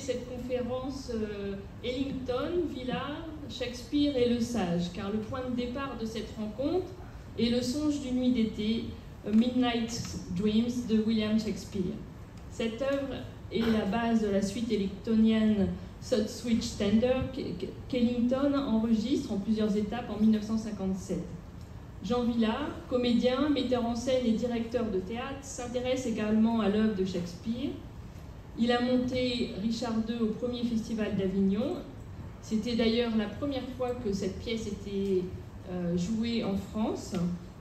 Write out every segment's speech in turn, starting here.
cette conférence Ellington, Villard, Shakespeare et le sage, car le point de départ de cette rencontre est le songe d'une nuit d'été, A Midnight Dreams de William Shakespeare. Cette œuvre est la base de la suite ellingtonienne Third Switch Tender qu'Ellington enregistre en plusieurs étapes en 1957. Jean Vilar, comédien, metteur en scène et directeur de théâtre, s'intéresse également à l'œuvre de Shakespeare. Il a monté Richard II au premier festival d'Avignon. C'était d'ailleurs la première fois que cette pièce était jouée en France.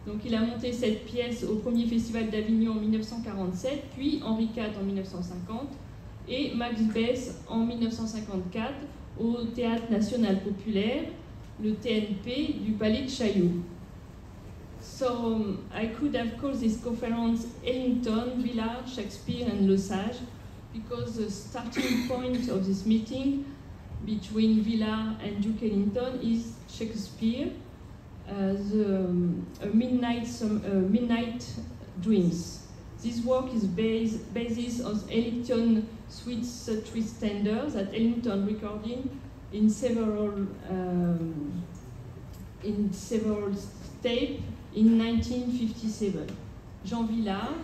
Donc il a monté cette pièce au premier festival d'Avignon en 1947, puis Henri IV en 1950 et Macbeth en 1954 au Théâtre National Populaire, le TNP du Palais de Chaillot. So I could have called this conference Ellington, Villard, Shakespeare and Le Sage because the starting point of this meeting between Villard and Duke Ellington is Shakespeare, Midnight Dreams. This work is based on Ellington Suite Standards that Ellington recording in several tapes in 1957. Jean Vilar,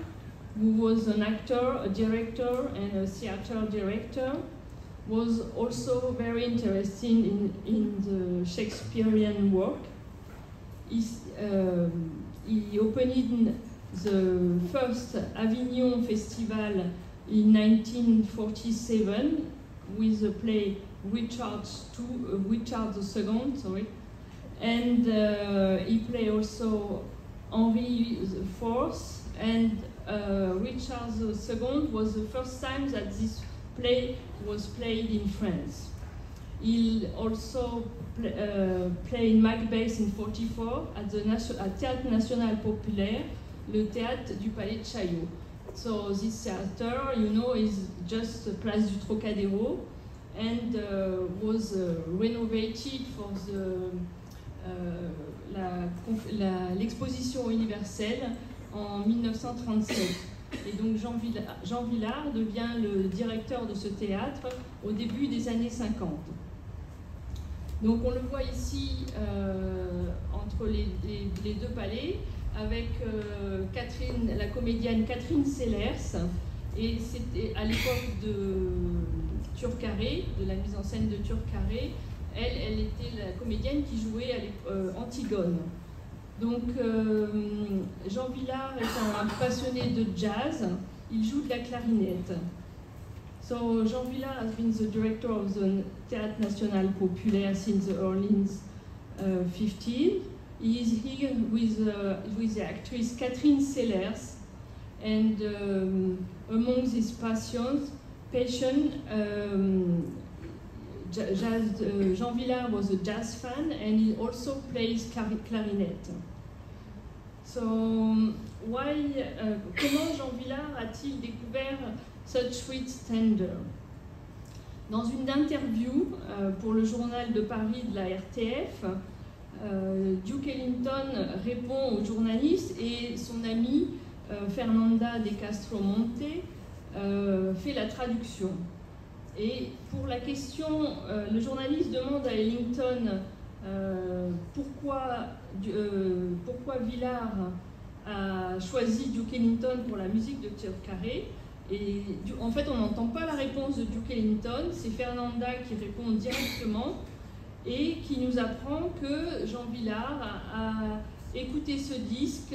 who was an actor, a director, and a theater director, was also very interested in the Shakespearean work. He opened the first Avignon Festival in 1947 with the play Richard II, and he played also Henry IV, and Richard II was the first time that this play was played in France. He also played Macbeth in 1944 at the Théâtre National Populaire, le théâtre du Palais de Chaillot. So this theater, you know, is just Place du Trocadéro, and was renovated for l'exposition universelle en 1937. Et donc Jean Vilar devient le directeur de ce théâtre au début des années 50. Donc on le voit ici entre les deux palais avec la comédienne Catherine Sellers, et c'était à l'époque de Turcaret, de la mise en scène de Turcaret. Elle était la comédienne qui jouait Antigone. Donc Jean Vilar est un passionné de jazz, il joue de la clarinette. So Jean Vilar has been the director of the Théâtre National Populaire since the early 50s. He is here with the actress Catherine Sellers, and among these passions, Jean Vilar was a jazz fan, and he also plays clarinette. So, comment Jean Vilar a-t-il découvert Third Switch Standard? Dans une interview pour le journal de Paris de la RTF, Duke Ellington répond au journaliste et son amie Fernanda de Castro-Monte fait la traduction. Et pour la question, le journaliste demande à Ellington pourquoi Vilar a choisi Duke Ellington pour la musique de Turcaret. Et en fait, on n'entend pas la réponse de Duke Ellington, c'est Fernanda qui répond directement et qui nous apprend que Jean Vilar a écouté ce disque,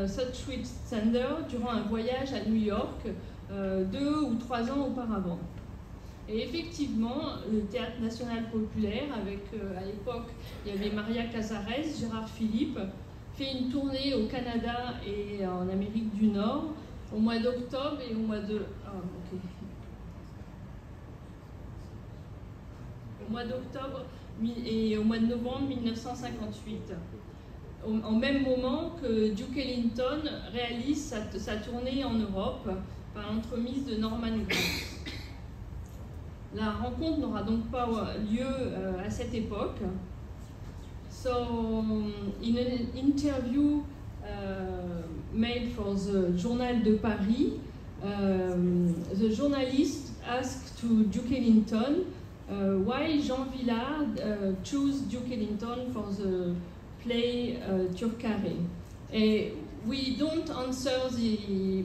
Third Switch Standard, durant un voyage à New York 2 ou 3 ans auparavant. Et effectivement, le Théâtre National Populaire, avec à l'époque, il y avait Maria Casares, Gérard Philippe, fait une tournée au Canada et en Amérique du Nord au mois d'octobre et au mois de... Au mois d'octobre et au mois de novembre 1958. En même moment que Duke Ellington réalise sa tournée en Europe par l'entremise de Norman Granz. La rencontre n'aura donc pas lieu à cette époque. So, in an interview made for the Journal de Paris, the journalist asked to Duke Ellington why Jean Vilar chose Duke Ellington for the play Turcaret. We don't answer the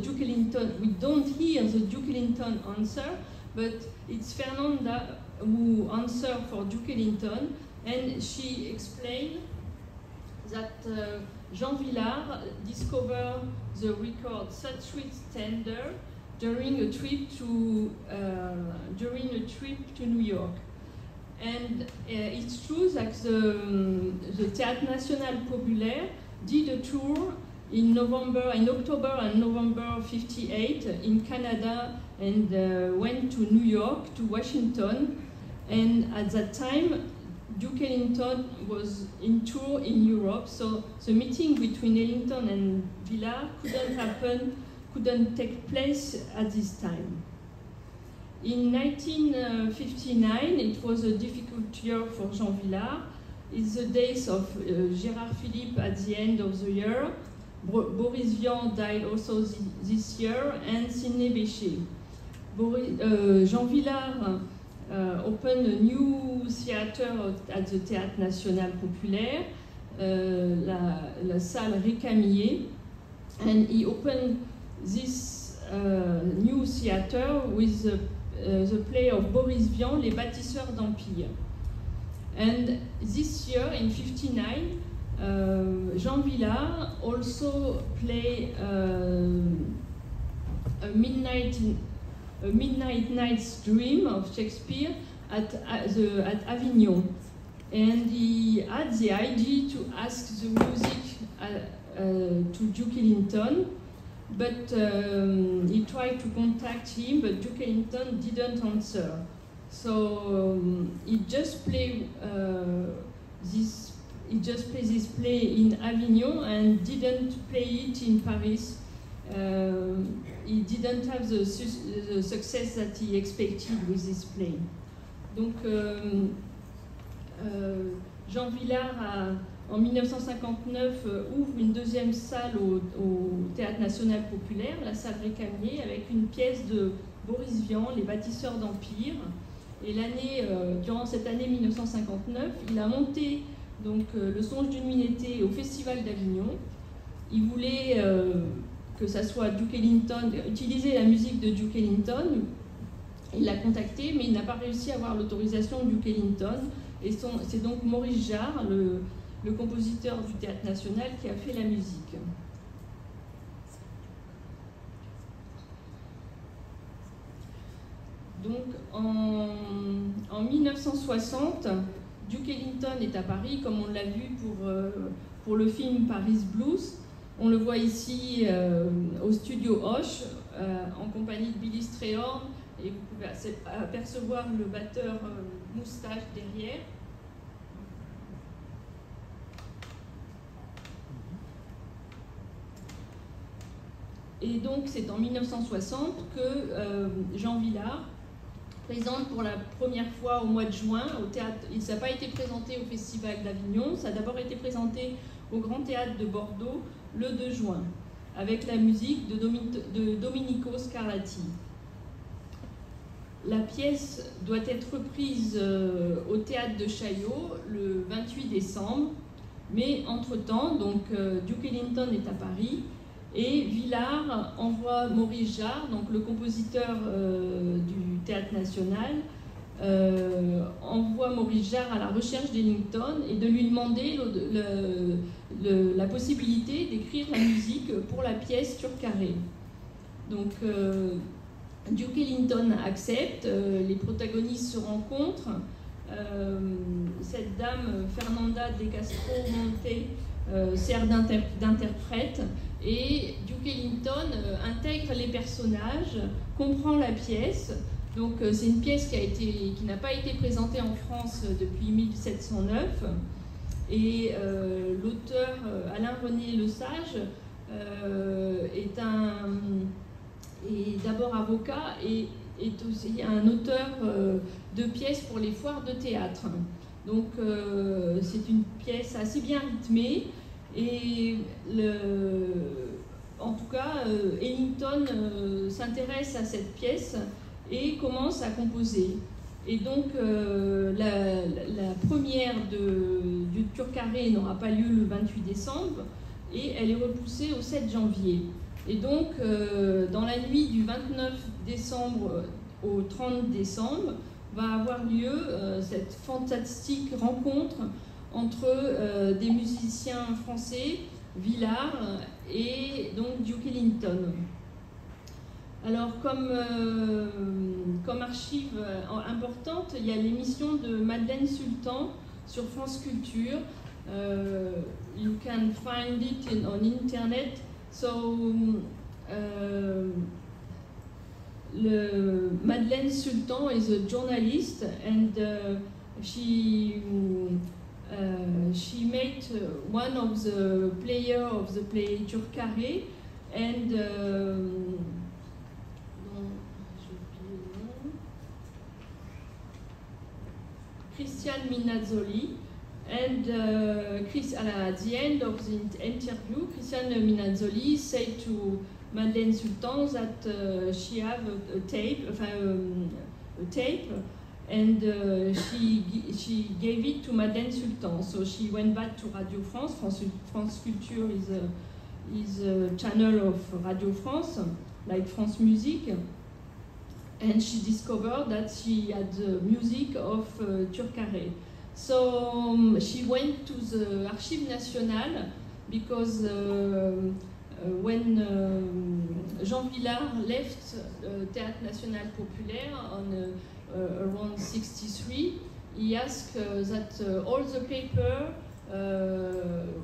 Duke Ellington. We don't hear the Duke Ellington answer, but it's Fernanda who answered for Duke Ellington, and she explained that Jean Vilar discovered the record Such Sweet Tender during a trip to New York. And it's true that the Théâtre National Populaire did a tour in October and November '58 in Canada, and went to New York, to Washington, and at that time Duke Ellington was in tour in Europe, so the meeting between Ellington and Vilar couldn't take place at this time. In 1959, it was a difficult year for Jean Vilar. It's the days of Gérard Philipe at the end of the year. Boris Vian died also this year, and Sidney Bechet. Jean Vilar opened a new theater at the Théâtre National Populaire, la salle Récamier, and he opened this new theater with the play of Boris Vian, Les Bâtisseurs d'Empire. And this year, in '59, Jean Vilar also played a Midnight Night's Dream of Shakespeare at Avignon. And he had the idea to ask the music to Duke Ellington, but he tried to contact him, but Duke Ellington didn't answer. So he just played this play in Avignon and didn't play it in Paris. He didn't have the success that he expected with this play. Donc Jean Vilar en 1959 ouvre une deuxième salle au Théâtre National Populaire, la salle Récamier, avec une pièce de Boris Vian, Les Bâtisseurs d'Empire. Et durant cette année 1959, il a monté donc, Le Songe d'une nuit d'été au Festival d'Avignon. Il voulait que ça soit Duke Ellington, utiliser la musique de Duke Ellington. Il l'a contacté, mais il n'a pas réussi à avoir l'autorisation de Duke Ellington. Et c'est donc Maurice Jarre, le compositeur du Théâtre National, qui a fait la musique. Donc en 1960, Duke Ellington est à Paris, comme on l'a vu pour le film Paris Blues. On le voit ici au studio Hoche, en compagnie de Billy Strayhorn, et vous pouvez apercevoir le batteur Moustache derrière. Et donc c'est en 1960 que Jean Vilar présente pour la première fois au mois de juin au théâtre. Ça n'a pas été présenté au Festival d'Avignon, ça a d'abord été présenté au Grand Théâtre de Bordeaux le 2 juin, avec la musique de Domenico Scarlatti. La pièce doit être reprise au Théâtre de Chaillot le 28 décembre, mais entre-temps, donc Duke Ellington est à Paris, et Vilar envoie Maurice Jarre, donc le compositeur du Théâtre National, envoie Maurice Jarre à la recherche d'Ellington et de lui demander la possibilité d'écrire la musique pour la pièce Turcaret. Donc Duke Ellington accepte, les protagonistes se rencontrent. Cette dame, Fernanda de Castro Monte, sert d'interprète, et Duke Ellington intègre les personnages, comprend la pièce. Donc c'est une pièce qui n'a pas été présentée en France depuis 1709, et l'auteur Alain-René Lesage est d'abord avocat et est aussi un auteur de pièces pour les foires de théâtre. Donc c'est une pièce assez bien rythmée, et en tout cas, Ellington s'intéresse à cette pièce et commence à composer. Et donc, la première du Turcaret n'aura pas lieu le 28 décembre et elle est repoussée au 7 janvier. Et donc, dans la nuit du 29 décembre au 30 décembre, va avoir lieu cette fantastique rencontre entre des musiciens français, Villard et donc Duke Ellington. Alors, comme archive importante, il y a l'émission de Madeleine Sultan sur France Culture. You can find it on internet. So, Madeleine Sultan is a journalist, and she made one of the players of the play Turcaret, and Christian Minazzoli, and at the end of the interview, Christian Minazzoli said to Madeleine Sultan that she have a tape, and she gave it to Madeleine Sultan. So she went back to Radio France. France Culture is a channel of Radio France, like France Musique. And she discovered that she had the music of Turcaret. So she went to the Archives Nationales because when Jean Villard left Théâtre National Populaire on around 63, he asked that all the paper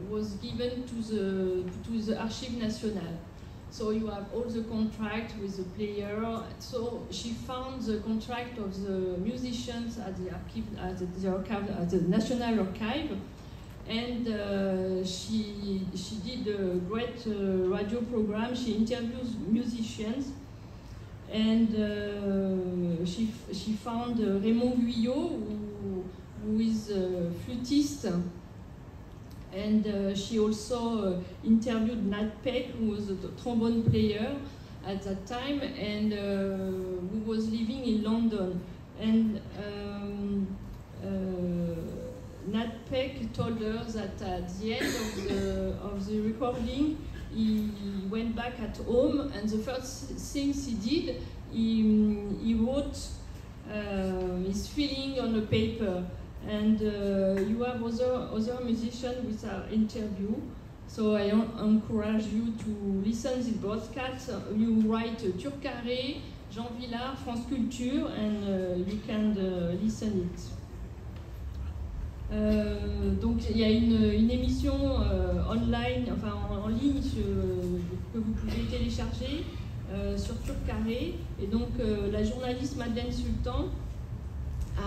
was given to the Archives Nationales. So you have all the contract with the player. So she found the contract of the musicians at the National Archive, and she did a great radio program. She interviews musicians, and she found Raymond Guyot, who is a flutist. And she also interviewed Nat Peck, who was a trombone player at that time, and who was living in London. And Nat Peck told her that at the end of the recording, he went back at home, and the first things he did, he wrote his feeling on a paper. And you have other musicians with our interview. So I encourage you to listen to the broadcast. You write Turcaret, Jean Villard, France Culture, and you can listen it. Donc il y a une émission online, enfin en ligne que vous pouvez télécharger sur Turcaret. Et donc la journaliste Madeleine Sultan a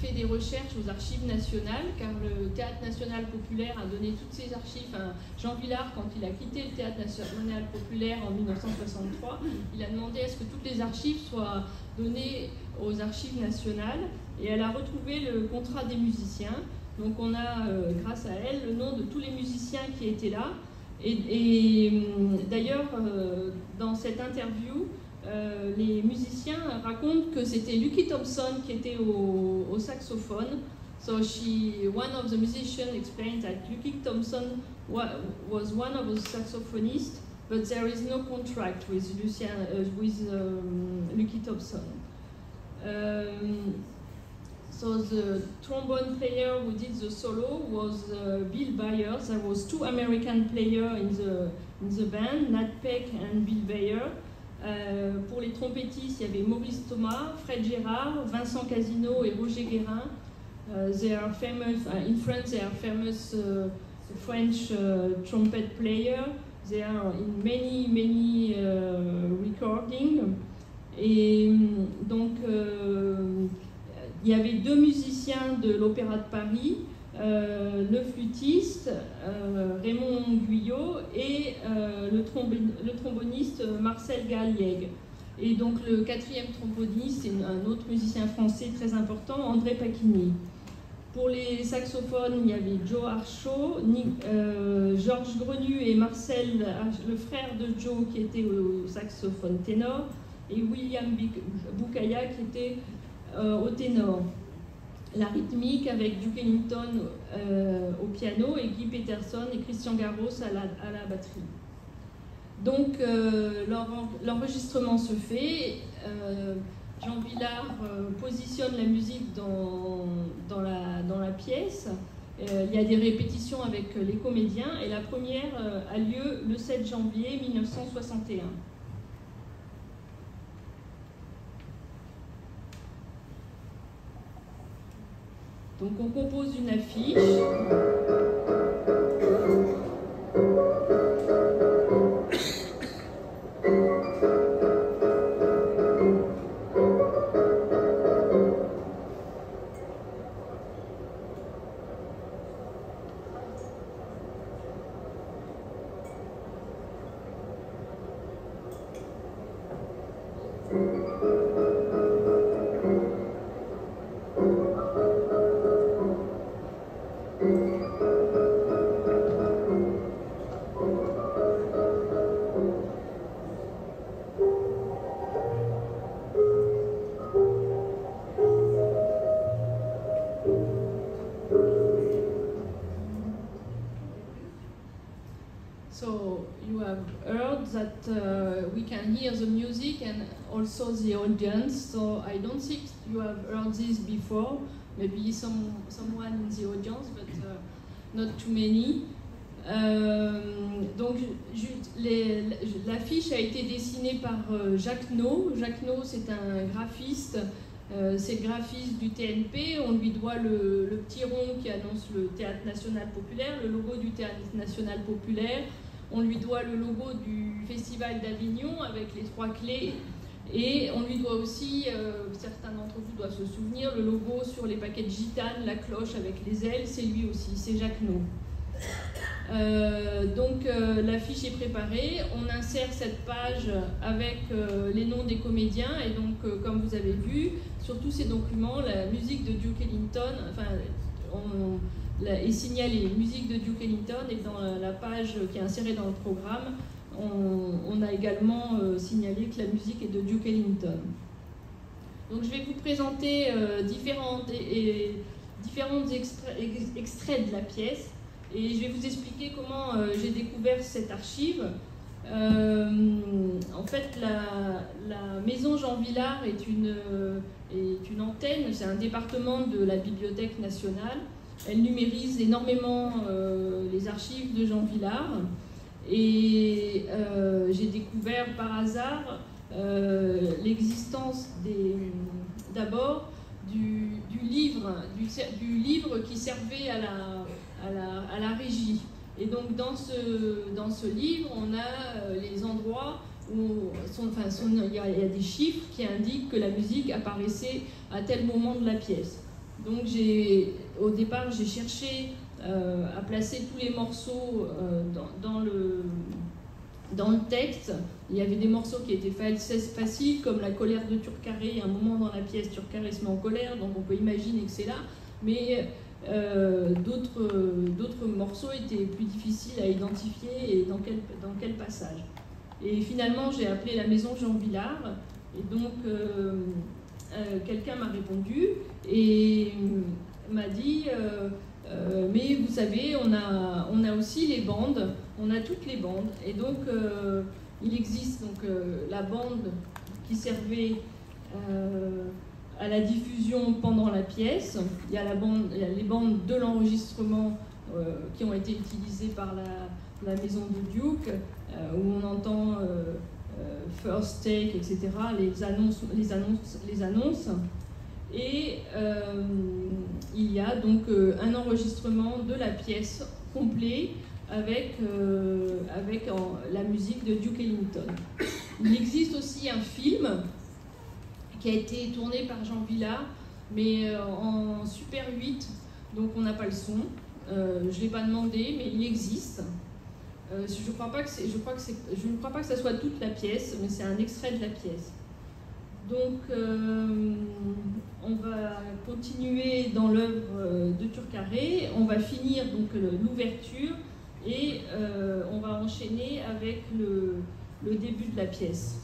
fait des recherches aux Archives nationales, car le Théâtre National Populaire a donné toutes ses archives. Enfin, Jean Villard, quand il a quitté le Théâtre National Populaire en 1963, il a demandé à ce que toutes les archives soient données aux Archives nationales, et elle a retrouvé le contrat des musiciens. Donc on a, grâce à elle, le nom de tous les musiciens qui étaient là. Et d'ailleurs, dans cette interview, les musiciens racontent que c'était Lucky Thompson qui était au saxophone. So one of the musicians explained that Lucky Thompson was one of the saxophonists, but there is no contract with Lucky Thompson. So the trombone player who did the solo was Bill Byers. There was two American players in the band, Nat Peck and Bill Byers. Pour les trompettistes, il y avait Maurice Thomas, Fred Gérard, Vincent Casino et Roger Guérin. They are famous in France. They are famous French trumpet player. They are in many recordings. Et donc il y avait deux musiciens de l'Opéra de Paris, le flûtiste Raymond Guyot et le tromboniste Marcel Galliègue. Et donc le quatrième tromboniste, c'est un autre musicien français très important, André Pacquigny. Pour les saxophones, il y avait Joe Archaud, Georges Grenu et Marcel, le frère de Joe, qui était au saxophone ténor, et William Boukaya, qui était au ténor. La rythmique avec Duke Ellington au piano et Guy Peterson et Christian Garros à la batterie. Donc l'enregistrement se fait, Jean Vilar positionne la musique dans la pièce, il y a des répétitions avec les comédiens et la première a lieu le 7 janvier 1961. Donc on compose une affiche. So you have heard that we can hear the music and also the audience. So I don't think you have heard this before. Maybe someone in the audience, but not too many. Donc l'affiche a été dessinée par Jacques No. Jacques No, c'est un graphiste. C'est le graphiste du TNP, on lui doit le petit rond qui annonce le Théâtre National Populaire, le logo du Théâtre National Populaire, on lui doit le logo du Festival d'Avignon avec les 3 clés, et on lui doit aussi, certains d'entre vous doivent se souvenir, le logo sur les paquets de gitane, la cloche avec les ailes, c'est lui aussi, c'est Jacques No. Donc l'affiche est préparée, on insère cette page avec les noms des comédiens et donc comme vous avez vu sur tous ces documents la musique de Duke Ellington est signalée, musique de Duke Ellington, et dans la page qui est insérée dans le programme on a également signalé que la musique est de Duke Ellington. Donc je vais vous présenter différents extraits de la pièce. Et je vais vous expliquer comment j'ai découvert cette archive. En fait, la maison Jean Vilar est une antenne, c'est un département de la Bibliothèque nationale. Elle numérise énormément les archives de Jean Vilar. Et j'ai découvert par hasard l'existence d'abord du livre qui servait à la régie. Et donc dans ce livre, on a les endroits où il y a des chiffres qui indiquent que la musique apparaissait à tel moment de la pièce. Donc au départ, j'ai cherché à placer tous les morceaux dans le texte. Il y avait des morceaux qui étaient faciles, comme la colère de Turcaret. À un moment dans la pièce, Turcaret se met en colère, donc on peut imaginer que c'est là. Mais d'autres morceaux étaient plus difficiles à identifier et dans quel passage. Et finalement, j'ai appelé la maison Jean Vilar, et donc quelqu'un m'a répondu et m'a dit mais vous savez, on a aussi les bandes, on a toutes les bandes, et donc il existe donc la bande qui servait à la diffusion pendant la pièce. Il y a les bandes de l'enregistrement qui ont été utilisées par la maison de Duke, où on entend first take, etc., les annonces. Et il y a donc un enregistrement de la pièce complet avec la musique de Duke Ellington. Il existe aussi un film qui a été tourné par Jean Vilar, mais en Super 8, donc on n'a pas le son. Je ne l'ai pas demandé, mais il existe. Je ne crois pas que ça soit toute la pièce, mais c'est un extrait de la pièce. Donc on va continuer dans l'œuvre de Turcaret. On va finir donc l'ouverture et on va enchaîner avec le début de la pièce.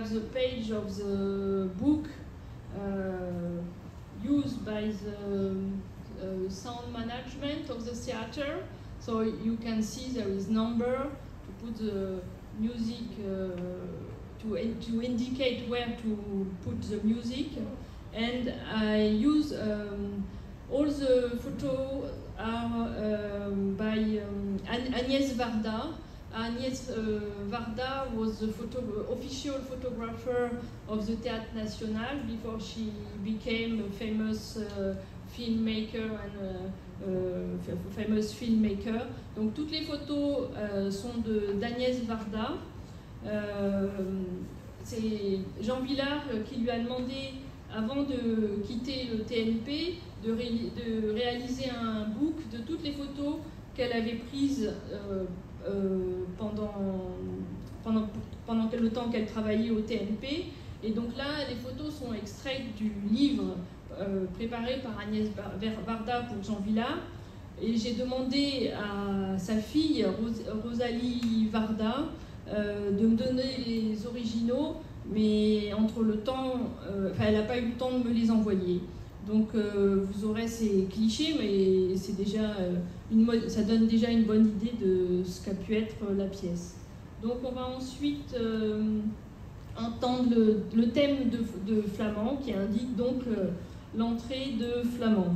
The page of the book used by the sound management of the theater, so you can see there is number to put the music to indicate where to put the music, and I use all the photos are by Agnès Varda. Agnès Varda was the official photographer of the Théâtre National before she became a famous filmmaker and famous filmmaker. Donc toutes les photos sont d'Agnès Varda. C'est Jean Vilar qui lui a demandé, avant de quitter le TNP, de réaliser un book de toutes les photos qu'elle avait prises pendant le temps qu'elle travaillait au TNP. Et donc là, les photos sont extraites du livre préparé par Agnès Varda pour Jean Vilar. Et j'ai demandé à sa fille, Rosalie Varda, de me donner les originaux, mais entre le temps, elle n'a pas eu le temps de me les envoyer. Donc vous aurez ces clichés, mais c'est déjà ça donne déjà une bonne idée de ce qu'a pu être la pièce. Donc on va ensuite entendre le thème de Flamand qui indique donc l'entrée de Flamand.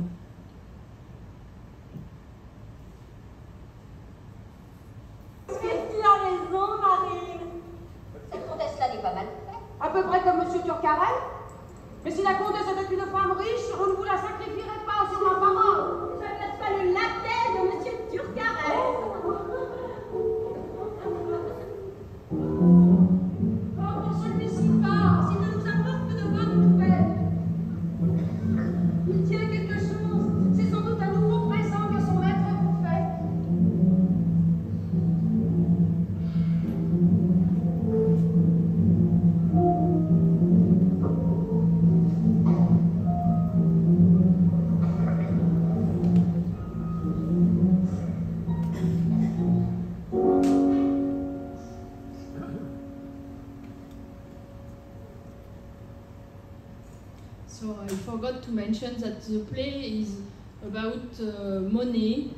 Qu'est-ce qu'il a raison, Marie? Cette comtesse-là n'est pas mal faite. À peu près comme Monsieur Turcaret. Mais si la comtesse était une femme riche, on ne vous la sacrifierait pas sur ma parole. Je ne laisse pas le latin de Monsieur Turcaret. Oh, pour celui-ci part, s'il ne nous apporte que de bonnes nouvelles. Il tient quelque chose. C'est sans doute un nouveau présent que son maître vous fait. So I forgot to mention that the play is about money.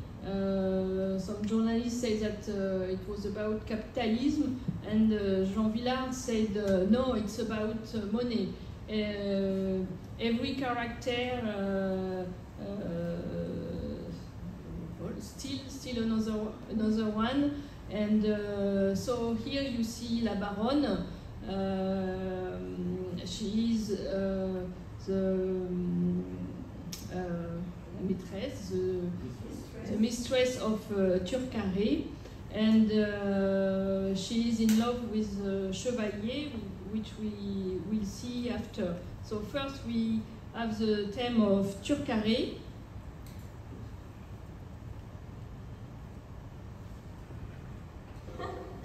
Some journalists say that it was about capitalism, and Jean Vilar said no, it's about money. Every character still another one, and so here you see La Baronne. She is the maîtresse, the mistress of Turcaret, and she is in love with Chevalier, which we will see after. So first we have the theme of Turcaret.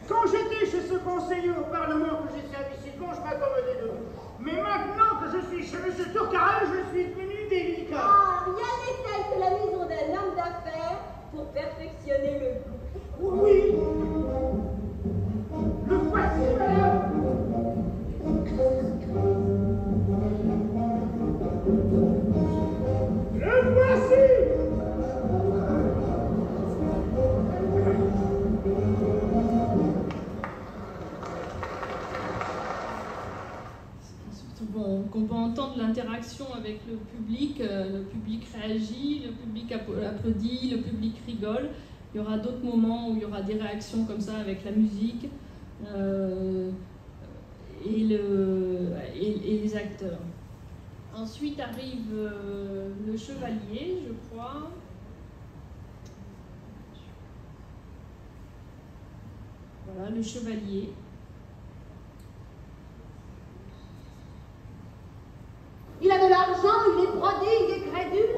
Quand j'étais chez ce conseiller au Parlement que j'ai servi si bon, je m'accommodais de vous. Mais maintenant que je suis chez M. Turcaret, je suis devenu délicat. Ah, rien n'est tel que la maison d'un homme d'affaires pour perfectionner le goût. Oui. Le voici, madame. Le voici. qu'on peut entendre l'interaction avec le public réagit, le public applaudit, le public rigole. Il y aura d'autres moments où il y aura des réactions comme ça avec la musique et les acteurs. Ensuite arrive le chevalier, je crois. Voilà, le chevalier. Il a de l'argent, il est prodigue, il est crédule.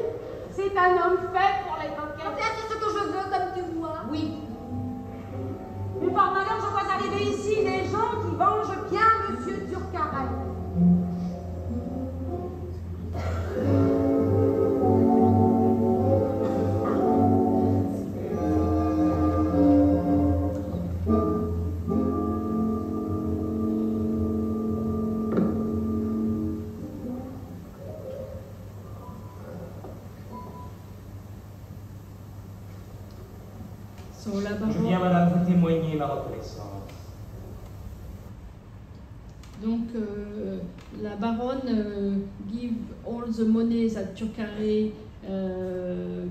C'est un homme fait pour les coquettes. C'est ce que je veux, comme tu vois. Oui. Mais par malheur, je vois arriver ici des gens qui vengent bien Monsieur Turcaret. Je viens, madame, vous témoigner ma reconnaissance. Donc, la baronne give all the money that Turcaret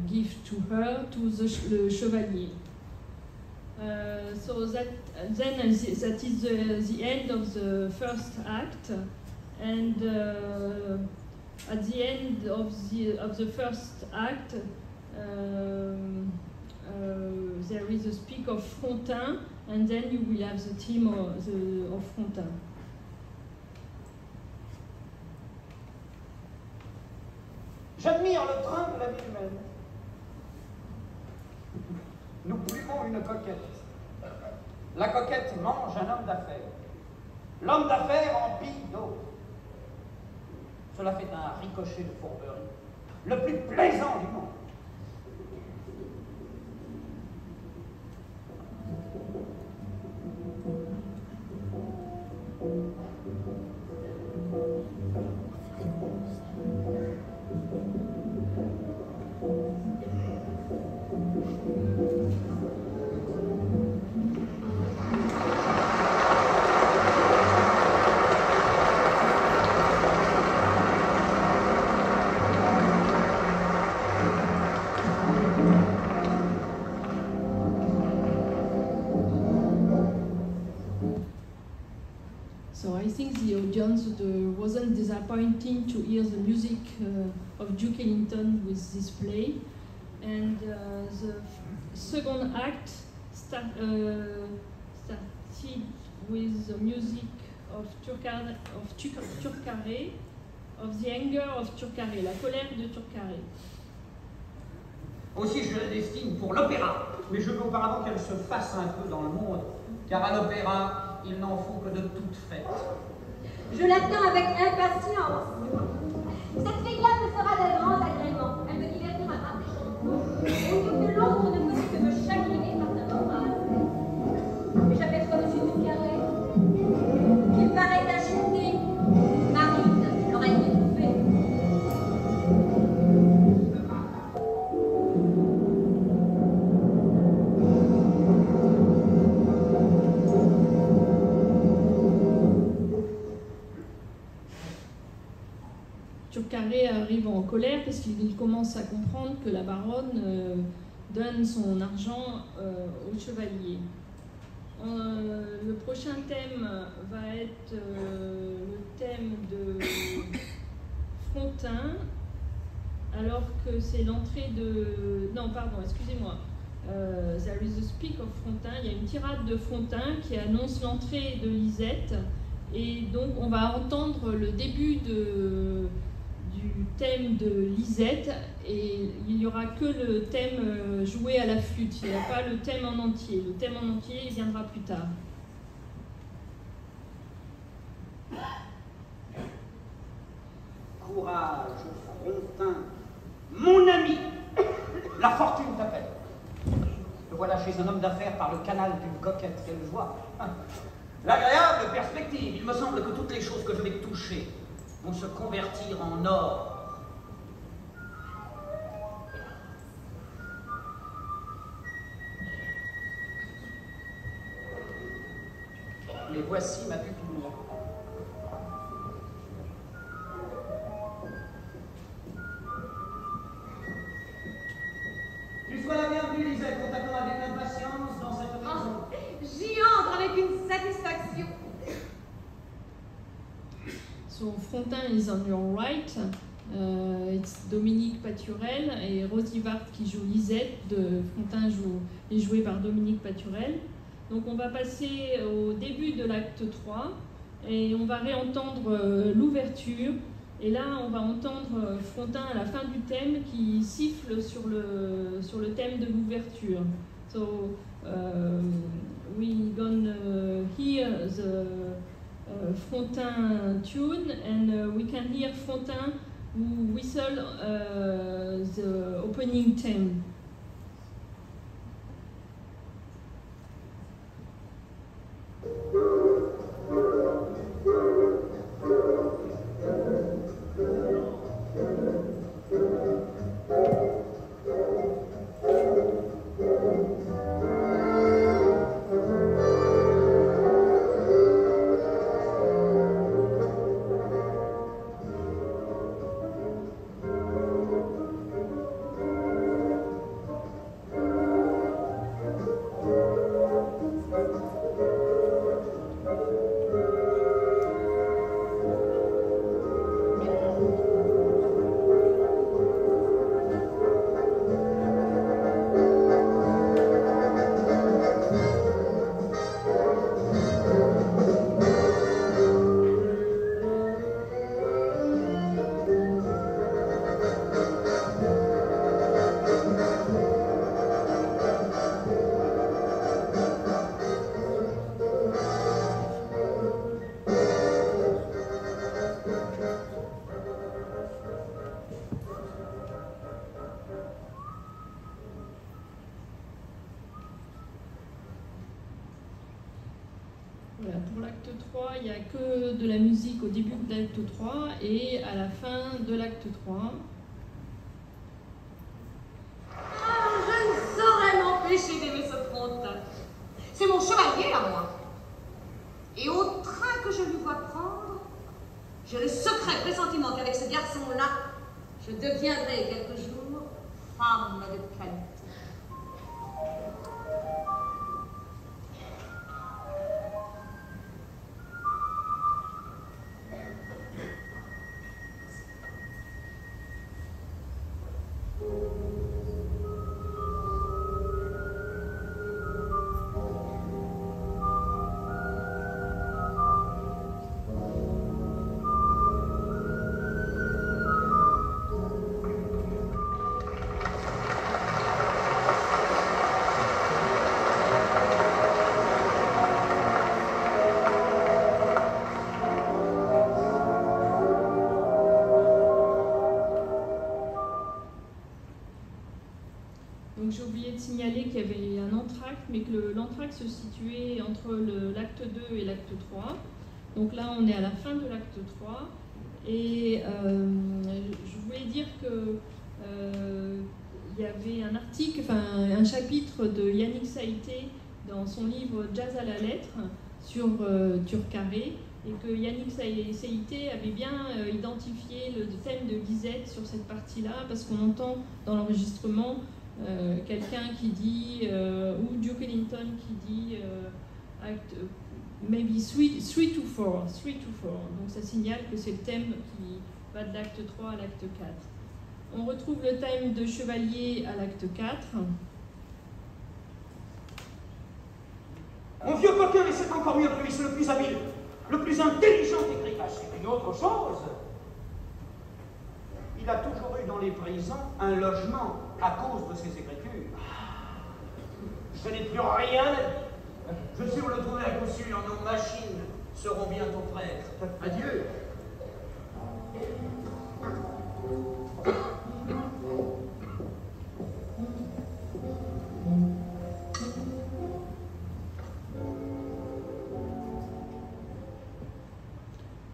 give to her to le chevalier. So that is the end of the first act, and at the end of the first act. There is a speak of Frontin, and then you will have the theme of Frontin. J'admire le train de la vie humaine. Nous plumons une coquette. La coquette mange un homme d'affaires. L'homme d'affaires en pille d'autres. Cela fait un ricochet de fourberie, le plus plaisant du monde. So I think the audience wasn't disappointing to hear the music of Duke Ellington with this play. And the second act started with the music of Turcaret, of the anger of Turcaret, la colère de Turcaret. Aussi, je la destine pour l'opéra, mais je veux auparavant qu'elle se fasse un peu dans le monde, car à l'opéra, il n'en faut que de toutes faites. Je l'attends avec impatience. Cette fille-là me fera de grands agréments. Elle me divertira par des chansons. Au lieu que l'autre ne peut que me chagriner par sa morale. Mais j'aperçois M. Turcaret, qu'il paraît agité. Marine, l'oreille étouffée. Turcaret arrive en colère parce qu'il commence à comprendre que la baronne donne son argent au chevalier. Le prochain thème va être le thème de Frontin, alors que c'est l'entrée de... Non, pardon, excusez-moi. There is a speak of Frontin. Il y a une tirade de Frontin qui annonce l'entrée de Lisette. Et donc, on va entendre le début du thème de Lisette, et il n'y aura que le thème joué à la flûte, il n'y a pas le thème en entier. Le thème en entier il viendra plus tard. Courage, Frontin, mon ami, la fortune t'appelle. Le voilà chez un homme d'affaires par le canal d'une coquette, quelle joie. L'agréable perspective, il me semble que toutes les choses que je vais toucher vont se convertir en or. Mais voici ma pupille. So Frontin is on your right. It's Dominique Paturel et Rosie Vart qui joue Lisette. Frontin est joué par Dominique Paturel. Donc on va passer au début de l'acte 3 et on va réentendre l'ouverture. Et là, on va entendre Frontin à la fin du thème qui siffle sur le thème de l'ouverture. So, we gonna hear the Frontin tune and we can hear Frontin who whistle the opening theme. Voilà, pour l'acte 3, il n'y a que de la musique au début de l'acte 3 et à la fin de l'acte 3. Je ne saurais m'empêcher d'aimer ce Frontin. C'est mon chevalier à moi. Et au train que je lui vois prendre, j'ai le secret pressentiment qu'avec ce garçon-là, je deviendrai quelque jour femme de qualité. Donc j'ai oublié de signaler qu'il y avait un entracte, mais que l'entracte se situait entre l'acte 2 et l'acte 3. Donc là, on est à la fin de l'acte 3. Et je voulais dire que il y avait un article, enfin un chapitre de Yannick Saïté dans son livre Jazz à la lettre sur Turcaré, et que Yannick Saïté avait bien identifié le thème de Lisette sur cette partie-là, parce qu'on entend dans l'enregistrement quelqu'un qui dit, ou Duke Ellington qui dit maybe 3 to 4. Donc ça signale que c'est le thème qui va de l'acte 3 à l'acte 4. On retrouve le thème de Chevalier à l'acte 4. Mon vieux coquin, mais c'est encore mieux que lui, c'est le plus habile, le plus intelligent écrivain. C'est une autre chose. Il a toujours eu dans les prisons un logement à cause de ses écritures. Je n'ai plus rien à dire. Je sais où le trouver à coup sûr. Nos machines seront bientôt prêtes. Adieu.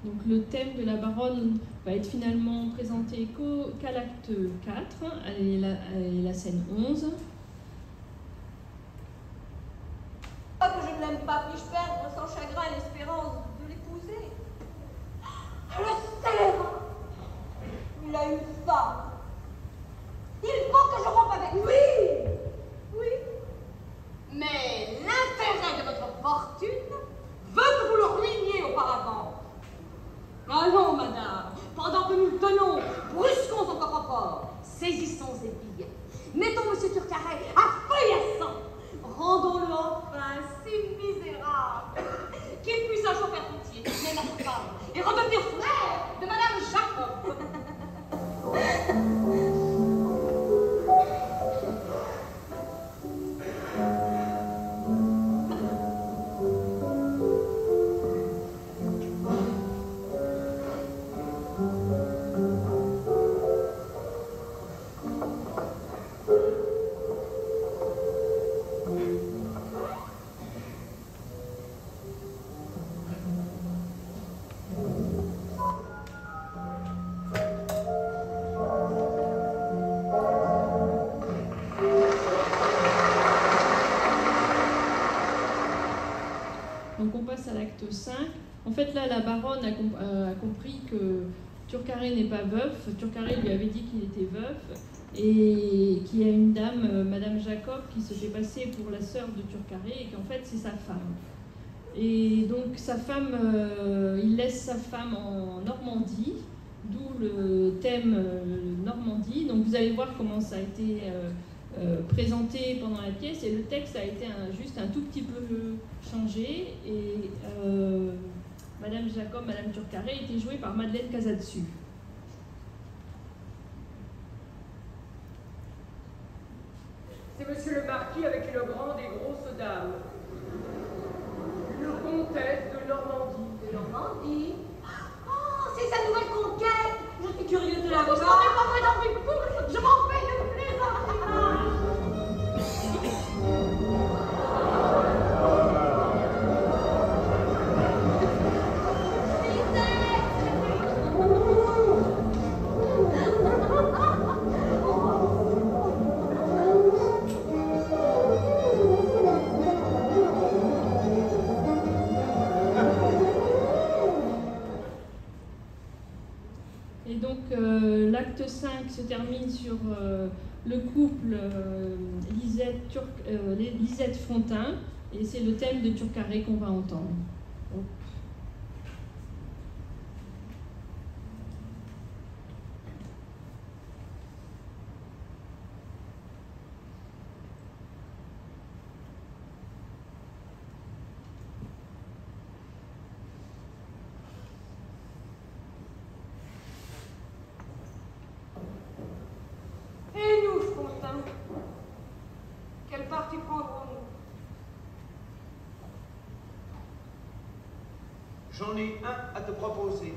Donc le thème de la baronne va être finalement présenté qu'à l'acte 4, et la scène 11. Pas que je ne l'aime pas, puis-je perdre sans chagrin l'espérance de l'épouser? Le scélérat! Il a une femme. Il faut que je rompe avec lui. Oui. Mais l'intérêt de votre fortune veut que vous le ruiniez auparavant. Ah non, et redevenir frère de Madame Jacob. Donc on passe à l'acte 5. En fait là la baronne a compris que Turcaret n'est pas veuf. Turcaret lui avait dit qu'il était veuf et qu'il y a une dame, Madame Jacob, qui se fait passer pour la sœur de Turcaret et qu'en fait c'est sa femme. Et donc sa femme, il laisse sa femme en Normandie, d'où le thème Normandie. Donc vous allez voir comment ça a été présenté pendant la pièce et le texte a été juste un tout petit peu changé et Madame Jacob, Madame Turcaret était jouée par Madeleine Casadessus. C'est monsieur le marquis avec une grande et grosse dame. Une comtesse de Normandie. De Normandie? Oh, c'est sa nouvelle conquête! Je suis curieuse de la voir. Vous savez pas moi dans mes boucles, je m'en fais de plaisir. Et donc l'acte 5 se termine sur le couple Lisette Frontin et c'est le thème de Turcaret qu'on va entendre. Donc, Et nous, Frontin, quel parti prendrons-nous? J'en ai un à te proposer.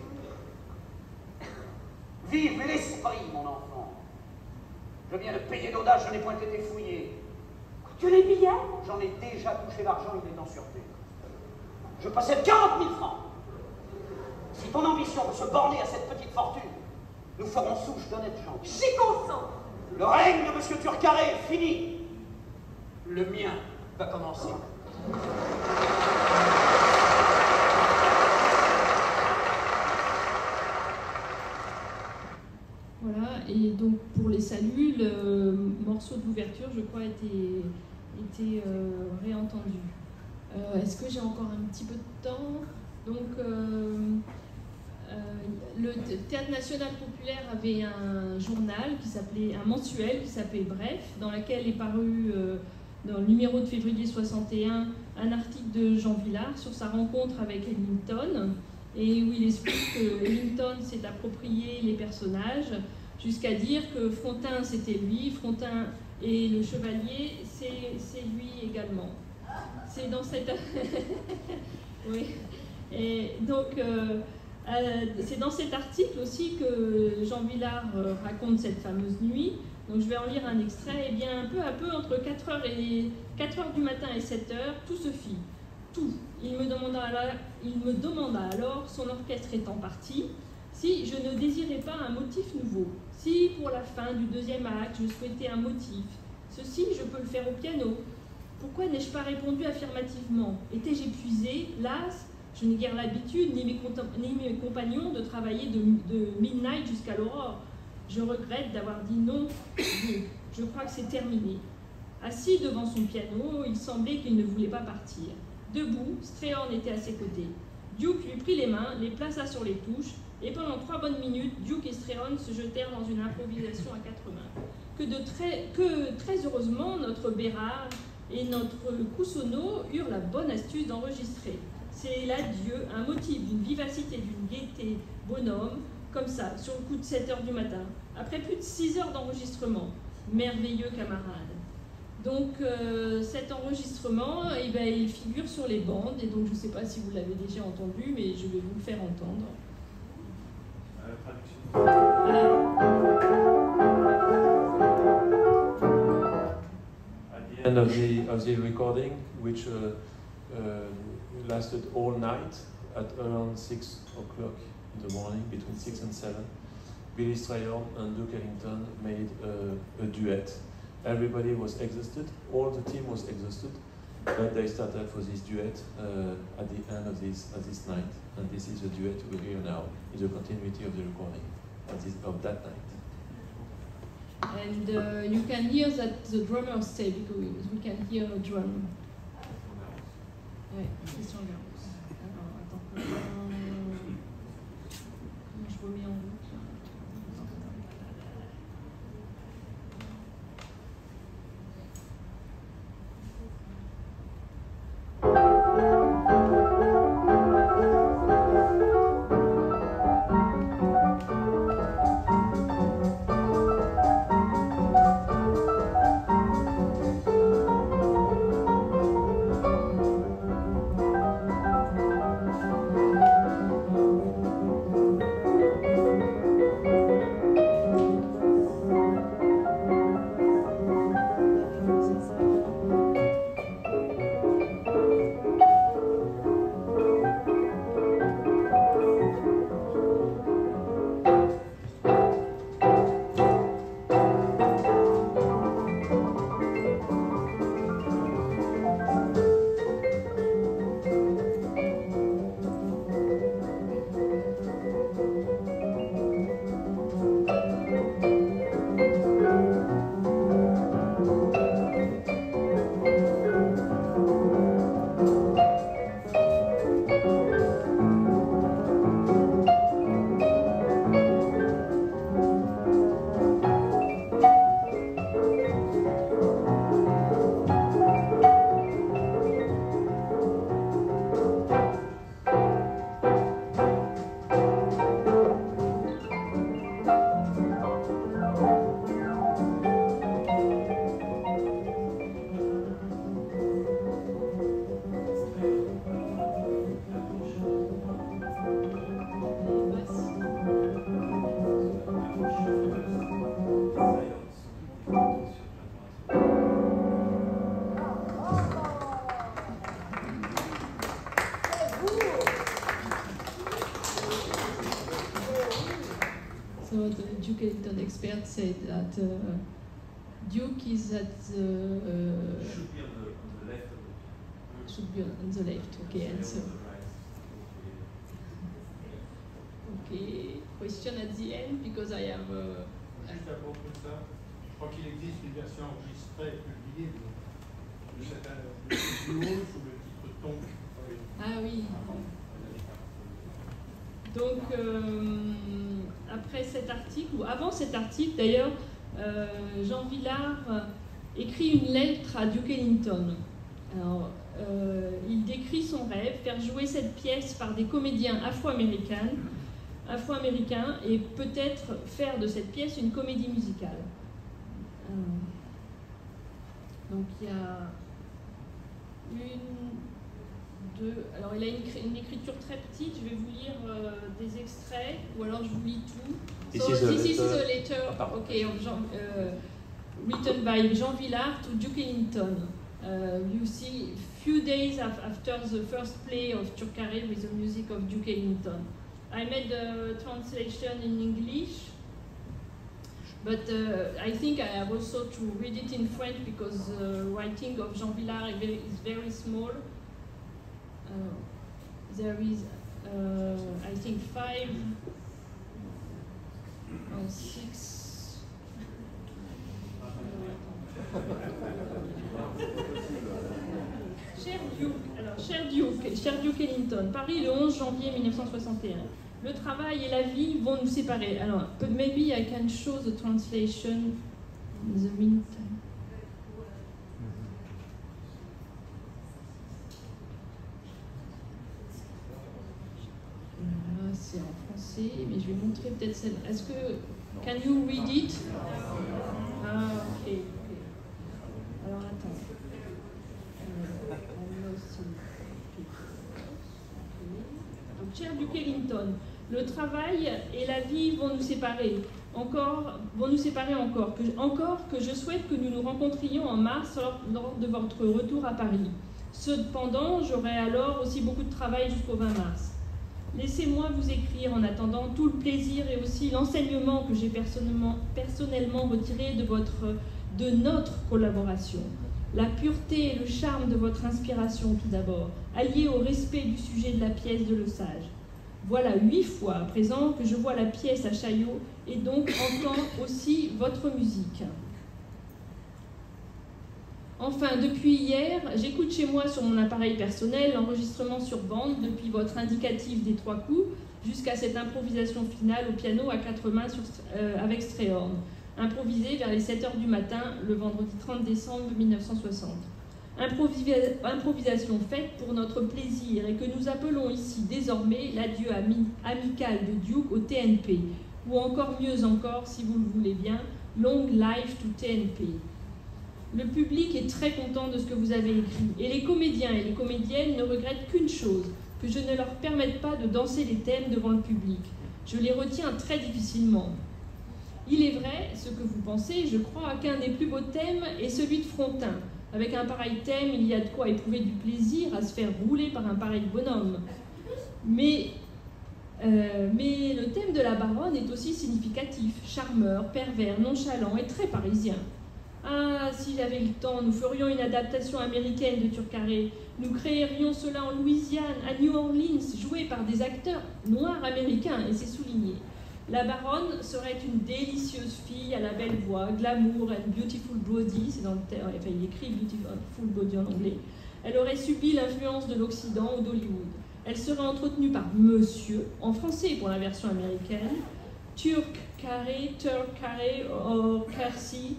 Vive l'esprit, mon enfant. Je viens de payer d'audace, je n'ai point été fouillé. Tu les billets? J'en ai déjà touché l'argent, il est en sûreté. Je possède 40 000 francs. Si ton ambition veut se borner à cette petite fortune, nous ferons souche d'honnêtes gens. J'y consens. Le règne de Monsieur Turcaret est fini. Le mien va commencer. voilà, et donc pour les saluts, le morceau d'ouverture, je crois, était réentendu. Est-ce que j'ai encore un petit peu de temps? Donc, le Théâtre National Populaire avait un journal qui s'appelait, un mensuel qui s'appelait Bref, dans lequel est paru, dans le numéro de février 61, un article de Jean Villard sur sa rencontre avec Ellington, et où il explique que Ellington s'est approprié les personnages, jusqu'à dire que Frontin c'était lui, Frontin et le chevalier c'est lui également. C'est dans cette... oui. Et donc, c'est dans cet article aussi que Jean Villard raconte cette fameuse nuit. Donc je vais en lire un extrait. Eh bien, peu à peu, entre 4h du matin et 7h, tout se fit. Tout. Il me demanda alors, son orchestre étant parti, si je ne désirais pas un motif nouveau. Si, pour la fin du deuxième acte, je souhaitais un motif. Ceci, je peux le faire au piano. Pourquoi n'ai-je pas répondu affirmativement? Étais-je épuisé, las? Je n'ai guère l'habitude, ni mes compagnons, de travailler de midnight jusqu'à l'aurore. Je regrette d'avoir dit non. Je crois que c'est terminé. Assis devant son piano, il semblait qu'il ne voulait pas partir. Debout, Stréhorn était à ses côtés. Duke lui prit les mains, les plaça sur les touches, et pendant 3 bonnes minutes, Duke et Stréhorn se jetèrent dans une improvisation à 4 mains. Que très heureusement, notre Bérard et notre Coussonneau eurent la bonne astuce d'enregistrer. C'est l'adieu, un motif d'une vivacité, d'une gaieté, bonhomme, comme ça, sur le coup de 7 h du matin, après plus de 6 heures d'enregistrement. Merveilleux camarade. Donc cet enregistrement, eh ben, il figure sur les bandes, et donc je ne sais pas si vous l'avez déjà entendu, mais je vais vous le faire entendre. At the end of the recording, which lasted all night at around 6 o'clock in the morning, between 6 and 7, Billy Strayhorn and Duke Ellington made a duet. Everybody was exhausted, all the team was exhausted, but they started for this duet at the end of this night, and this is the duet we hear now, is the continuity of the recording of that night. And you can hear that the drummer stay, because we can hear a drum. Ouais, c'est sur Garros. Alors, attends, comment je remets en route là? So the Duke Ellington expert said that Duke is at the should be on the left. Okay, answer. Okay, question at the end because I have. Juste à propos de ça, je crois qu'il existe une version enregistrée publiée de cette duo sous le titre Tonk. Ah oui. Donc, après cet article, ou avant cet article d'ailleurs, Jean Vilar écrit une lettre à Duke Ellington. Alors, il décrit son rêve, faire jouer cette pièce par des comédiens afro-américains et peut-être faire de cette pièce une comédie musicale. Donc il y a alors il a une écriture très petite, je vais vous lire des extraits, ou alors je vous lis tout. This is a letter, okay, written by Jean Vilar to Duke Ellington. You see, few days after the first play of Turcaret with the music of Duke Ellington. I made the translation in English, but I think I have also to read it in French because the writing of Jean Vilar is very small. There is, I think, 5 or 6. Cher Duke Ellington, Paris le 11 janvier 1961. Le travail et la vie vont nous séparer. Alors, maybe I can show the translation in the meantime. c'est en français, mais je vais montrer peut-être celle. Est-ce que... Can you read it? Ah, ok. Alors, attends. Donc, cher Duke Ellington, le travail et la vie vont nous séparer. Vont nous séparer encore que je souhaite que nous nous rencontrions en mars lors de votre retour à Paris. Cependant, j'aurai alors aussi beaucoup de travail jusqu'au 20 mars. Laissez-moi vous écrire en attendant tout le plaisir et aussi l'enseignement que j'ai personnellement retiré de notre collaboration. La pureté et le charme de votre inspiration tout d'abord, alliés au respect du sujet de la pièce de Le Sage. Voilà 8 fois à présent que je vois la pièce à Chaillot et donc entends aussi votre musique. Enfin, depuis hier, j'écoute chez moi sur mon appareil personnel l'enregistrement sur bande depuis votre indicatif des 3 coups jusqu'à cette improvisation finale au piano à 4 mains avec Strayhorn, improvisée vers les 7h du matin le vendredi 30 décembre 1960. Improvisation faite pour notre plaisir et que nous appelons ici désormais l'adieu amical de Duke au TNP, ou encore mieux encore, si vous le voulez bien, Long Life to TNP. Le public est très content de ce que vous avez écrit, et les comédiens et les comédiennes ne regrettent qu'une chose, que je ne leur permette pas de danser les thèmes devant le public. Je les retiens très difficilement. Il est vrai, ce que vous pensez, je crois qu'un des plus beaux thèmes est celui de Frontin. Avec un pareil thème, il y a de quoi éprouver du plaisir à se faire rouler par un pareil bonhomme. Mais le thème de la baronne est aussi significatif, charmeur, pervers, nonchalant et très parisien. Ah, si j'avais le temps, nous ferions une adaptation américaine de Turcaret. Nous créerions cela en Louisiane, à New Orleans, joué par des acteurs noirs américains, et c'est souligné. La baronne serait une délicieuse fille à la belle voix, glamour and beautiful body, c'est dans le terme, enfin il écrit beautiful body en anglais. Elle aurait subi l'influence de l'Occident ou d'Hollywood. Elle serait entretenue par monsieur, en français pour la version américaine, Turcaret, ou Kersey,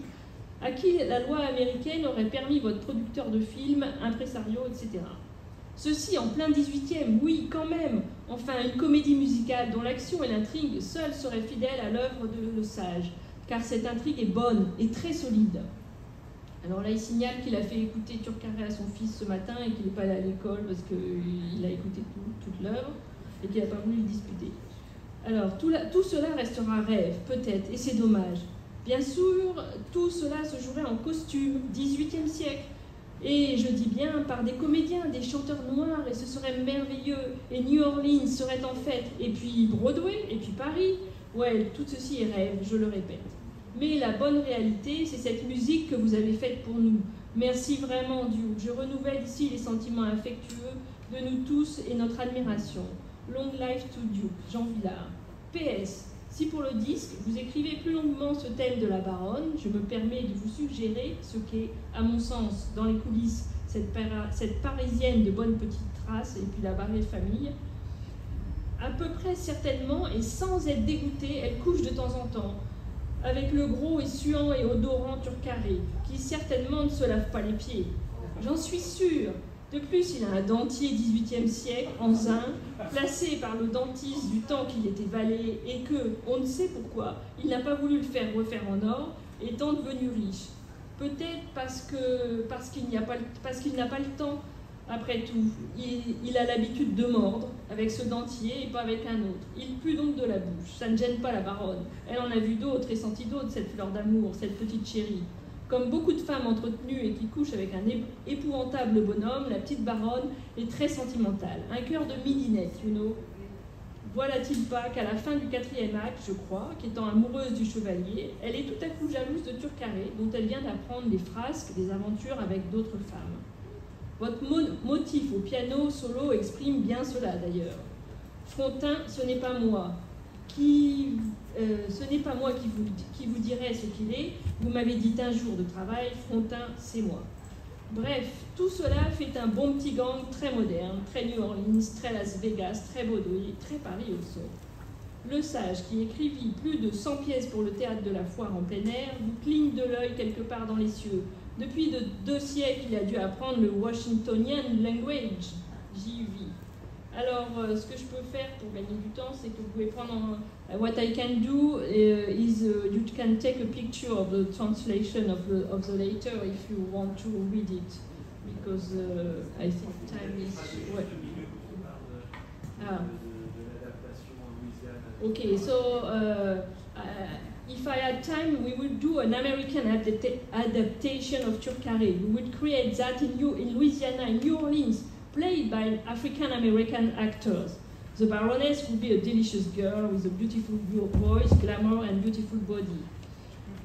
à qui la loi américaine aurait permis votre producteur de films, impresario, etc. Ceci en plein 18e, oui, quand même. Enfin, une comédie musicale dont l'action et l'intrigue seules seraient fidèles à l'œuvre de Le Sage, car cette intrigue est bonne et très solide. Alors là, il signale qu'il a fait écouter Turcaret à son fils ce matin et qu'il n'est pas allé à l'école parce qu'il a écouté toute l'œuvre et qu'il n'a pas voulu le disputer. Alors, tout cela restera rêve, peut-être, et c'est dommage. Bien sûr, tout cela se jouerait en costume, 18e siècle. Et je dis bien par des comédiens, des chanteurs noirs, et ce serait merveilleux. Et New Orleans serait en fête, et puis Broadway, et puis Paris. Ouais, tout ceci est rêve, je le répète. Mais la bonne réalité, c'est cette musique que vous avez faite pour nous. Merci vraiment, Duke. Je renouvelle ici les sentiments affectueux de nous tous et notre admiration. Long life to Duke, Jean Villard. PS. Si pour le disque, vous écrivez plus longuement ce thème de la baronne, je me permets de vous suggérer ce qu'est, à mon sens, dans les coulisses, cette parisienne de bonne petite trace, et puis la barrée famille. À peu près certainement, et sans être dégoûtée, elle couche de temps en temps, avec le gros et suant et odorant Turcaret, qui certainement ne se lave pas les pieds. J'en suis sûre. De plus, il a un dentier 18e siècle, en zinc, placé par le dentiste du temps qu'il était valet, et que, on ne sait pourquoi, il n'a pas voulu le faire refaire en or, étant devenu riche. Peut-être parce qu'il n'a pas le temps, après tout. Il a l'habitude de mordre avec ce dentier et pas avec un autre. Il pue donc de la bouche. Ça ne gêne pas la baronne. Elle en a vu d'autres et senti d'autres, cette fleur d'amour, cette petite chérie. Comme beaucoup de femmes entretenues et qui couchent avec un épouvantable bonhomme, la petite baronne est très sentimentale. Un cœur de midinette, you know. Voilà-t-il pas qu'à la fin du 4e acte, je crois, qu'étant amoureuse du chevalier, elle est tout à coup jalouse de Turcaret, dont elle vient d'apprendre les frasques des aventures avec d'autres femmes. Votre motif au piano solo exprime bien cela d'ailleurs. Frontin, ce n'est pas moi. Ce n'est pas moi qui vous dirai ce qu'il est. Vous m'avez dit un jour de travail, Frontin, c'est moi. Bref, tout cela fait un bon petit gang très moderne, très New Orleans, très Las Vegas, très Broadway, très Paris aussi. Le Sage, qui écrivit plus de 100 pièces pour le théâtre de la Foire en plein air, vous cligne de l'œil quelque part dans les cieux. Depuis 2 siècles, il a dû apprendre le Washingtonian language, JUV. Alors, ce que je peux faire pour gagner du temps, c'est que vous pouvez prendre what I can do is you can take a picture of the translation of the letter if you want to read it, because I think time is. Ouais. Ah. Okay, so if I had time, we would do an American adaptation of Turcaret. We would create that in Louisiana, in New Orleans, played by African American actors. The Baroness would be a delicious girl with a beautiful voice, glamour, and beautiful body.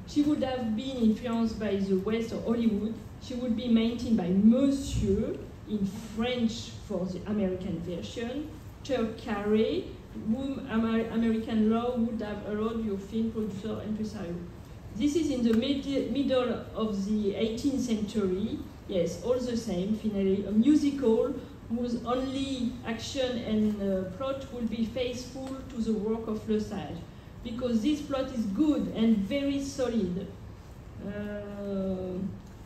She would have been influenced by the West of Hollywood. She would be maintained by Monsieur in French for the American version, Turcaret, whom American law would have allowed your film producer impresario. This is in the middle of the 18th century. Yes, all the same, finally, a musical whose only action and plot will be faithful to the work of Le Sage, because this plot is good and very solid.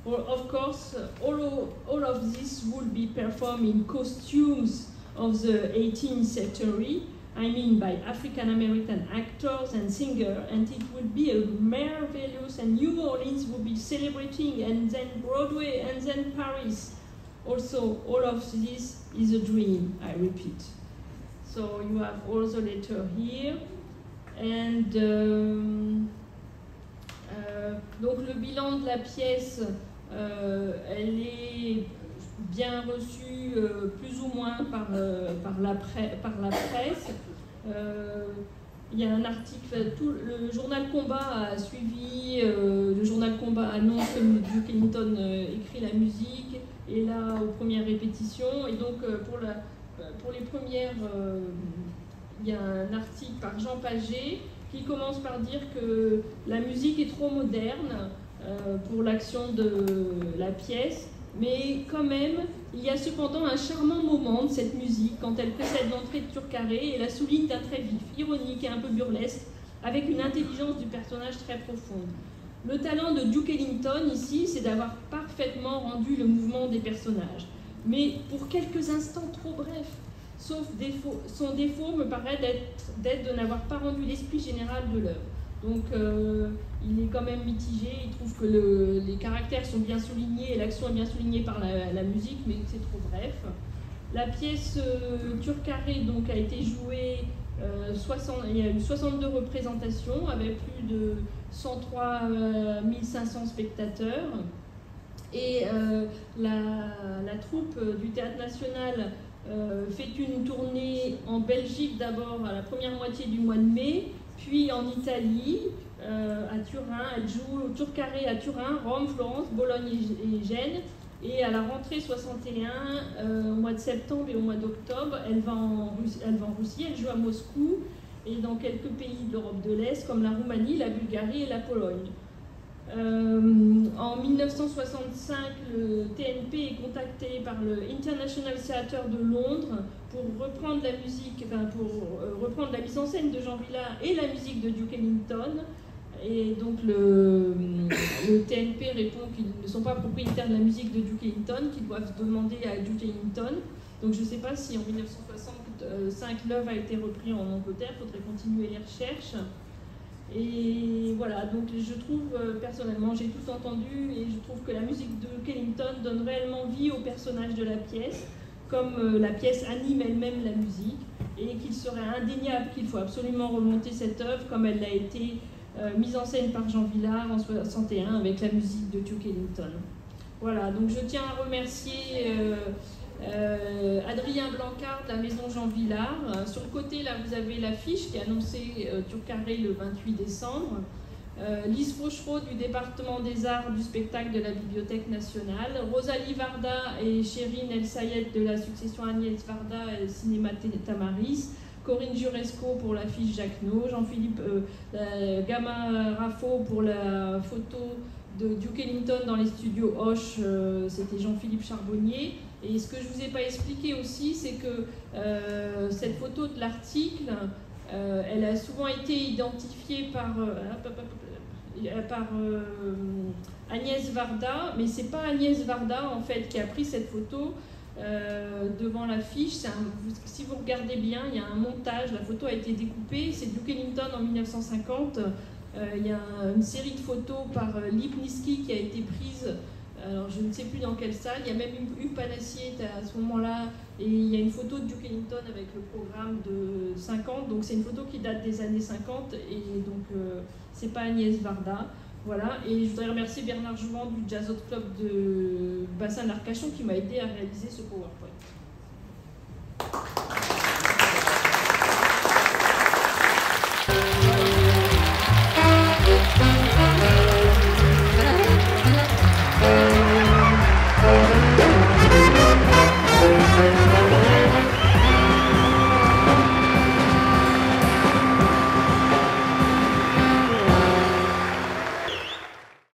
Of course, all of this would be performed in costumes of the 18th century, I mean by African American actors and singers, and it would be a marvelous, and New Orleans would be celebrating, and then Broadway, and then Paris. Also, all of this is a dream, I repeat. So you have all the letter here, and donc le bilan de la pièce, elle est bien reçue plus ou moins par la presse. Il y a un article, le journal Combat a suivi, le journal Combat annonce que Duke Ellington écrit la musique, et là aux premières répétitions, et donc pour les premières, il y a un article par Jean Paget qui commence par dire que la musique est trop moderne pour l'action de la pièce, mais quand même, il y a cependant un charmant moment de cette musique quand elle précède l'entrée de Turcaret et la souligne d'un trait vif, ironique et un peu burlesque, avec une intelligence du personnage très profonde. Le talent de Duke Ellington ici, c'est d'avoir parfaitement rendu le mouvement des personnages, mais pour quelques instants trop brefs. Sauf son défaut me paraît d'être de n'avoir pas rendu l'esprit général de l'œuvre. Donc il est quand même mitigé, il trouve que les caractères sont bien soulignés et l'action est bien soulignée par la musique, mais c'est trop bref. La pièce Turcaret donc a été jouée, il y a eu 62 représentations avec plus de 103 500 spectateurs. Et la troupe du Théâtre National fait une tournée en Belgique d'abord à la première moitié du mois de mai, puis en Italie, à Turin. Elle joue Turcaret à Turin, Rome, Florence, Bologne et Gênes. Et à la rentrée 61, au mois de septembre et au mois d'octobre, elle va en Russie, elle joue à Moscou et dans quelques pays d'Europe de l'Est comme la Roumanie, la Bulgarie et la Pologne. En 1965, le TNP est contacté par le International Theatre de Londres pour reprendre la musique, pour reprendre la mise en scène de Jean Vilar et la musique de Duke Ellington. Et donc le TNP répond qu'ils ne sont pas propriétaires de la musique de Duke Ellington, qu'ils doivent demander à Duke Ellington. Donc je ne sais pas si en 1965 l'œuvre a été reprise en Angleterre, il faudrait continuer les recherches. Et voilà, donc je trouve personnellement, j'ai tout entendu et je trouve que la musique de Duke Ellington donne réellement vie au personnage de la pièce, comme la pièce anime elle-même la musique, et qu'il serait indéniable qu'il faut absolument remonter cette œuvre comme elle a été mise en scène par Jean Vilar en 61 avec la musique de Duke Ellington. Voilà, donc je tiens à remercier Adrien Blancard de la maison Jean Vilar. Sur le côté, là, vous avez l'affiche qui est annoncée Turcaret le 28 décembre. Lise Fauchereau du département des arts du spectacle de la Bibliothèque nationale. Rosalie Varda et Chérine El Sayed de la succession Agnès Varda et Cinéma Tamaris. Corinne Juresco pour l'affiche Jacquenot. Jean-Philippe Gamma-Raffo pour la photo de Duke Ellington dans les studios Hoche, c'était Jean-Philippe Charbonnier. Et ce que je ne vous ai pas expliqué aussi, c'est que cette photo de l'article, elle a souvent été identifiée par Agnès Varda, mais ce n'est pas Agnès Varda en fait qui a pris cette photo. devant l'affiche. Si vous regardez bien, il y a un montage, la photo a été découpée, c'est Duke Ellington en 1950. Il y a une série de photos par Lipnitsky qui a été prise, alors je ne sais plus dans quelle salle, il y a même Hugues Panassier à ce moment-là, et il y a une photo de Duke Ellington avec le programme de 50, donc c'est une photo qui date des années 50, et donc c'est pas Agnès Varda. Voilà, et je voudrais remercier Bernard Jouvent du Jazz Hot Club de Bassin de l'Arcachon qui m'a aidé à réaliser ce PowerPoint.